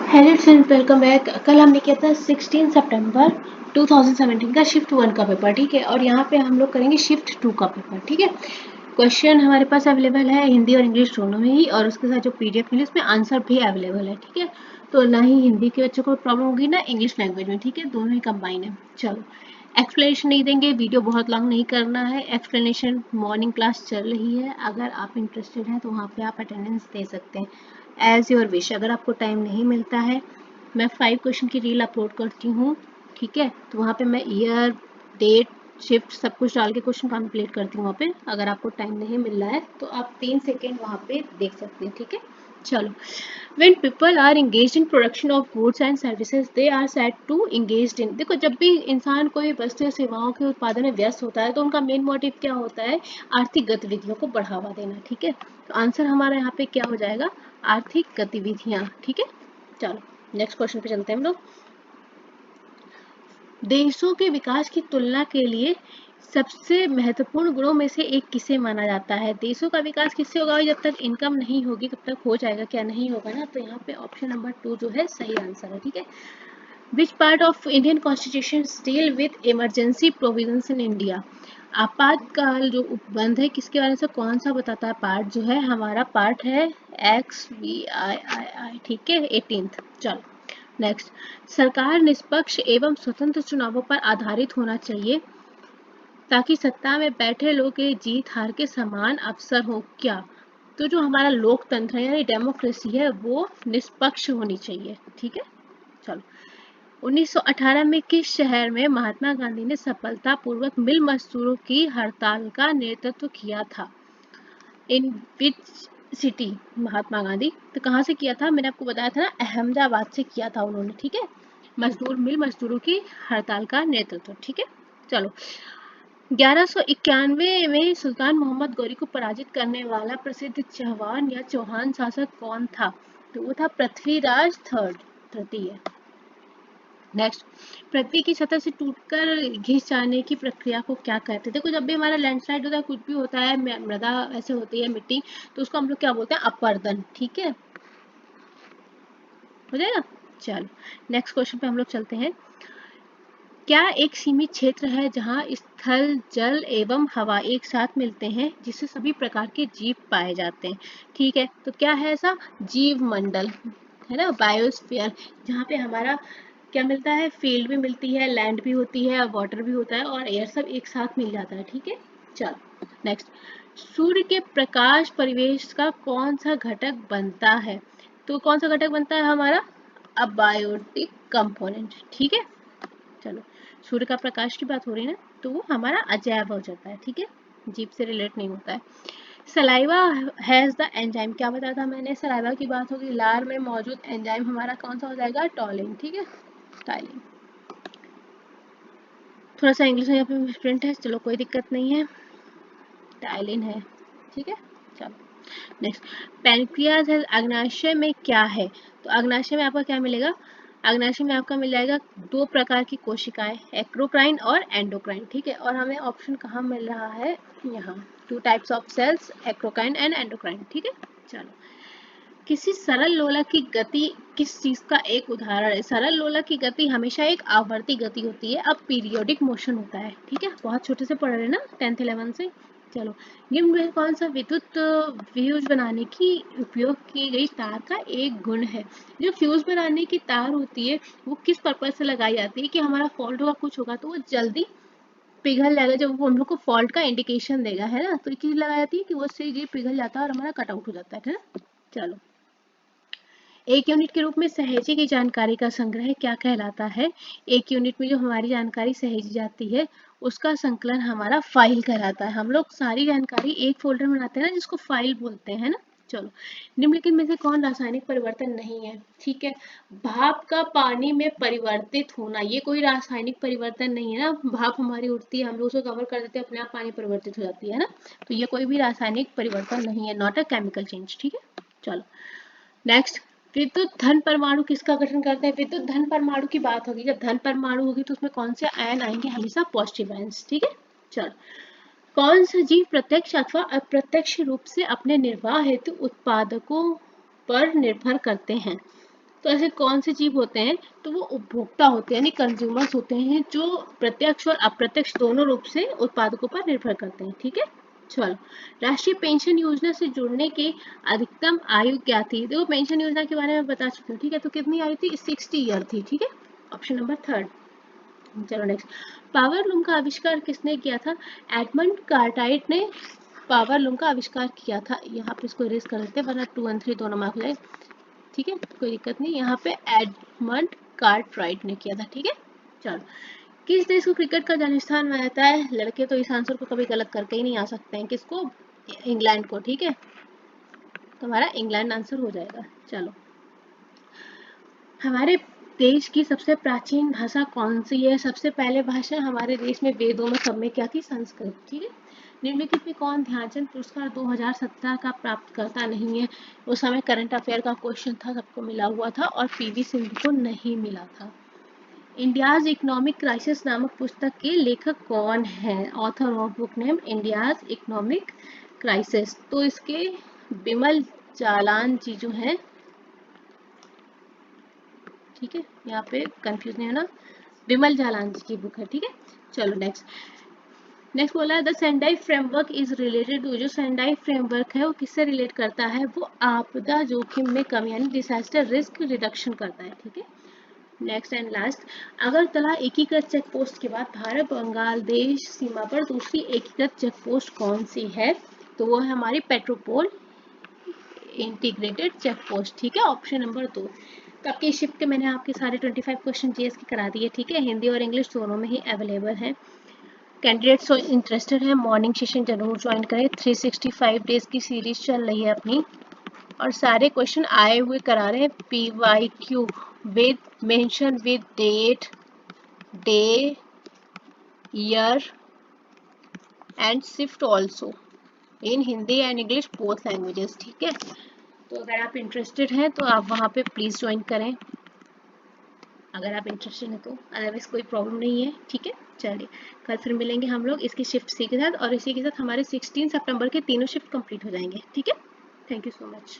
Hello student, welcome back. कल हमने किया था 16 सितंबर 2017 का शिफ्ट 1 का पेपर, ठीक है। और यहाँ पे हम लोग करेंगे शिफ्ट 2 का पेपर, ठीक है। क्वेश्चन हमारे पास अवेलेबल है हिंदी और इंग्लिश दोनों में ही, और उसके साथ जो पीडीएफ मिली उसमें आंसर भी अवेलेबल है, ठीक है। तो ना ही हिंदी के बच्चों को प्रॉब्लम होगी ना इंग्लिश लैंग्वेज में, ठीक है। दोनों ही कंबाइन है। चलो, एक्सप्लेनेशन नहीं देंगे, वीडियो बहुत लॉन्ग नहीं करना है। एक्सप्लेनेशन मॉर्निंग क्लास चल रही है, अगर आप इंटरेस्टेड हैं तो वहाँ पे आप अटेंडेंस दे सकते हैं, एज योर विश। अगर आपको टाइम नहीं मिलता है, मैं 5 क्वेश्चन की रील अपलोड करती हूँ, ठीक है। तो वहाँ पे मैं ईयर, डेट, शिफ्ट सब कुछ डाल के क्वेश्चन कंप्लीट करती हूँ वहाँ पे। अगर आपको टाइम नहीं मिल रहा है तो आप 3 सेकेंड वहाँ पे देख सकते हैं, ठीक है। चलो, when people are engaged in production of goods and services they are said to engaged in। देखो, जब भी इंसान कोई वस्तु या सेवाओं के उत्पादन में व्यस्त होता है तो उनका मेन मोटिव क्या होता है? आर्थिक गतिविधियों को बढ़ावा देना, ठीक है। तो आंसर हमारा यहाँ पे क्या हो जाएगा? आर्थिक गतिविधियां, ठीक है। चलो, नेक्स्ट क्वेश्चन पे चलते हैं हम लोग। देशों के विकास की तुलना के लिए सबसे महत्वपूर्ण गुणों में से एक किसे माना जाता है? देशों का विकास किससे होगा? जब तक इनकम नहीं होगी तब तक हो जाएगा क्या? नहीं होगा ना। तो यहाँ पे ऑप्शन नंबर 2 जो है सही आंसर है, ठीक है। Which part of Indian constitution deal with emergency provisions in India? आपातकाल जो उपबंध है किसके बारे में, कौन सा बताता है? पार्ट जो है हमारा पार्ट है XVIII, ठीक है, 18th। चलो, नेक्स्ट। सरकार निष्पक्ष एवं स्वतंत्र चुनावों पर आधारित होना चाहिए ताकि सत्ता में बैठे लोग के जीत हार के समान अवसर हो क्या? तो जो हमारा लोकतंत्र है यानी डेमोक्रेसी है वो निष्पक्ष होनी चाहिए, ठीक है। चलो, 1918 में किस शहर में महात्मा गांधी ने सफलतापूर्वक मिल मजदूरों की हड़ताल का नेतृत्व किया था? इन विच सिटी महात्मा गांधी? तो कहाँ से किया था? मैंने आपको बताया था ना, अहमदाबाद से किया था उन्होंने, ठीक है। मजदूरों की हड़ताल का नेतृत्व, ठीक है। चलो, 1191 में सुल्तान मोहम्मद गौरी को पराजित करने वाला प्रसिद्ध चौहान या चौहान शासक कौन था? तो वो था पृथ्वीराज तृतीय। नेक्स्ट, पृथ्वी की सतह से टूटकर घिस जाने की प्रक्रिया को क्या कहते हैं? देखो, जब भी हमारा लैंडस्लाइड होता है, कुछ भी होता है, मृदा ऐसे होती है, मिट्टी, तो उसको हम लोग क्या बोलते हैं? अपरदन, ठीक है। हो जाएगा। चलो, नेक्स्ट क्वेश्चन पे हम लोग चलते हैं। क्या एक सीमित क्षेत्र है जहां स्थल, जल एवं हवा एक साथ मिलते हैं जिससे सभी प्रकार के जीव पाए जाते हैं? ठीक है, तो क्या है ऐसा? जीव मंडल है ना, बायोस्फीयर, जहाँ पे हमारा क्या मिलता है? फील्ड भी मिलती है, लैंड भी होती है, वाटर भी होता है और एयर, सब एक साथ मिल जाता है, ठीक है। चलो, नेक्स्ट। सूर्य के प्रकाश परिवेश का कौन सा घटक बनता है? तो कौन सा घटक बनता है हमारा? अबायोटिक कंपोनेंट, ठीक है। चलो, सूर्य का प्रकाश की बात हो रही है ना, तो वो हमारा अजैव हो जाता है, ठीक है, जीव से रिलेट नहीं होता है। सलाइवा हैज द एंजाइम, क्या बताया था मैंने? सलाइवा की बात होगी, लार में मौजूद एंजाइम हमारा कौन सा हो जाएगा? टॉलिन, ठीक है, टाइलिन। थोड़ा सा इंग्लिश में यहाँ पे प्रिंट है, चलो कोई दिक्कत नहीं है, टाइलिन है, ठीक है। चलो, नेक्स्ट। पैनक्रियाज अग्नाशय में क्या है? तो अग्नाशय में आपका क्या मिलेगा? अग्नाशय में आपका मिल जाएगा 2 प्रकार की कोशिकाएं, एक्रोक्राइन और एंडोक्राइन, ठीक है। और हमें ऑप्शन कहाँ मिल रहा है? यहाँ, 2 types of cells, exocrine and endocrine, ठीक है। चलो, किसी सरल लोलक की गति किस चीज का एक उदाहरण है? सरल लोलक की गति हमेशा एक आवर्ती गति होती है, अब पीरियोडिक मोशन होता है, ठीक है। बहुत छोटे से पढ़ रहे हैं ना 10th 11 से। चलो, निम्न में कौन सा विद्युत फ्यूज बनाने की उपयोग की गई तार का एक गुण है? जो फ्यूज बनाने की तार होती है वो किस पर्पज से लगाई जाती है? कि हमारा फॉल्ट होगा, कुछ होगा तो वो जल्दी पिघल जाएगा, जब वो हम लोग को फॉल्ट का इंडिकेशन देगा, है ना। तो ये लगाई जाती है कि वो उससे ये पिघल जाता है और हमारा कट आउट हो जाता है ना। चलो, एक यूनिट के रूप में सहेजी की जानकारी का संग्रह क्या कहलाता है? एक यूनिट में जो हमारी जानकारी सहेजी जाती है उसका संकलन हमारा फाइल कहलाता है। हम लोग सारी जानकारी एक फोल्डर में बनाते हैं ना, जिसको फाइल बोलते हैं ना। चलो, निम्नलिखित में से कौन रासायनिक परिवर्तन नहीं है? ठीक है, भाप का पानी में परिवर्तित होना, ये कोई रासायनिक परिवर्तन नहीं है ना। भाप हमारी उठती है, हम लोग उसको कवर कर देते हैं, अपने आप पानी परिवर्तित हो जाती है ना। तो ये कोई भी रासायनिक परिवर्तन नहीं है, नॉट अ केमिकल चेंज, ठीक है। चलो, नेक्स्ट। विद्युत धन परमाणु किसका गठन करते हैं? विद्युत धन परमाणु की बात होगी, जब धन परमाणु होगी तो उसमें कौन से आयन आएंगे? हमेशा पॉजिटिव आयन्स, ठीक है। चलो, कौन सा जीव प्रत्यक्ष अथवा अप्रत्यक्ष रूप से अपने निर्वाह हेतु उत्पादकों पर निर्भर करते हैं? तो ऐसे कौन से जीव होते हैं, तो वो उपभोक्ता होते हैं, यानी कंज्यूमर्स होते हैं, जो प्रत्यक्ष और अप्रत्यक्ष दोनों रूप से उत्पादकों पर निर्भर करते हैं। ठीक है, चलो, राष्ट्रीय पेंशन योजना से जुड़ने की अधिकतम आयु क्या थी? देखो पेंशन योजना के बारे में बता चुकी हूँ। ठीक है, तो कितनी आयु थी? 60 ईयर थी। ठीक है, ऑप्शन नंबर 3। चलो नेक्स्ट, पावर लूम का आविष्कार किसने किया था? एडमंड कार्टराइट ने पावर लूम का आविष्कार किया था। यहाँ पे इसको इरेज कर देते हैं वरना 2 और 3 दोनों मार्क लगे। ठीक है, कोई दिक्कत नहीं, यहाँ पे एडमंड कार्टराइट ने किया था। ठीक है, चलो, किस देश को क्रिकेट का जन्म स्थान माना जाता है? लड़के तो इस आंसर को कभी गलत करके ही नहीं आ सकते हैं। किसको? इंग्लैंड को। ठीक है, तो हमारा इंग्लैंड आंसर हो जाएगा। चलो, हमारे देश की सबसे प्राचीन भाषा कौन सी है? सबसे पहले भाषा हमारे देश में वेदों में सब में क्या थी? संस्कृत। ठीक है, निम्नलिखित में कौन ध्यानचंद पुरस्कार 2017 का प्राप्तकर्ता नहीं है? उस समय करंट अफेयर का क्वेश्चन था, सबको मिला हुआ था, और पीवी सिंधु को नहीं मिला था। इंडियाज इकोनॉमिक क्राइसिस नामक पुस्तक के लेखक कौन है? Author of book name India's economic crisis, तो इसके बिमल जालान जी जो है। ठीक है, यहाँ पे कंफ्यूज नहीं होना, बिमल जालान जी की बुक है। ठीक है, चलो नेक्स्ट बोला है the Sendai framework is related to. जो सेंडाई फ्रेमवर्क है वो किससे रिलेट करता है? वो आपदा जोखिम में कमी यानी डिजास्टर रिस्क रिडक्शन करता है। ठीक है, नेक्स्ट एंड लास्ट, अगरतला एकीकृत चेक पोस्ट के बाद भारत बांग्लादेश सीमा पर दूसरी एकीकृत चेक पोस्ट कौन सी है? तो वो है हमारी पेट्रोपोल इंटीग्रेटेड चेक पोस्ट। ठीक है, ऑप्शन नंबर 2। तो आपके शिफ्ट के मैंने आपके सारे 25 क्वेश्चन जीएस के करा दिए। ठीक है, हिंदी और इंग्लिश दोनों में ही अवेलेबल है। कैंडिडेट्स इंटरेस्टेड है मॉर्निंग सेशन जरूर ज्वाइन करें। 365 डेज की सीरीज चल रही है अपनी, और सारे क्वेश्चन आए हुए करा रहे हैं PYQ with mention with date, day, year and shift also in Hindi and English both languages. ठीक है, तो अगर आप इंटरेस्टेड हैं तो आप वहाँ पे प्लीज़ ज्वाइन करें, अगर आप इंटरेस्टेड हैं तो। अदरवाइज कोई प्रॉब्लम नहीं है। ठीक है, चलिए, कल फिर मिलेंगे हम लोग इसकी शिफ्ट सी के साथ, और इसी के साथ हमारे 16 सितंबर के तीनों शिफ्ट कंप्लीट हो जाएंगे। ठीक है, थैंक यू सो मच।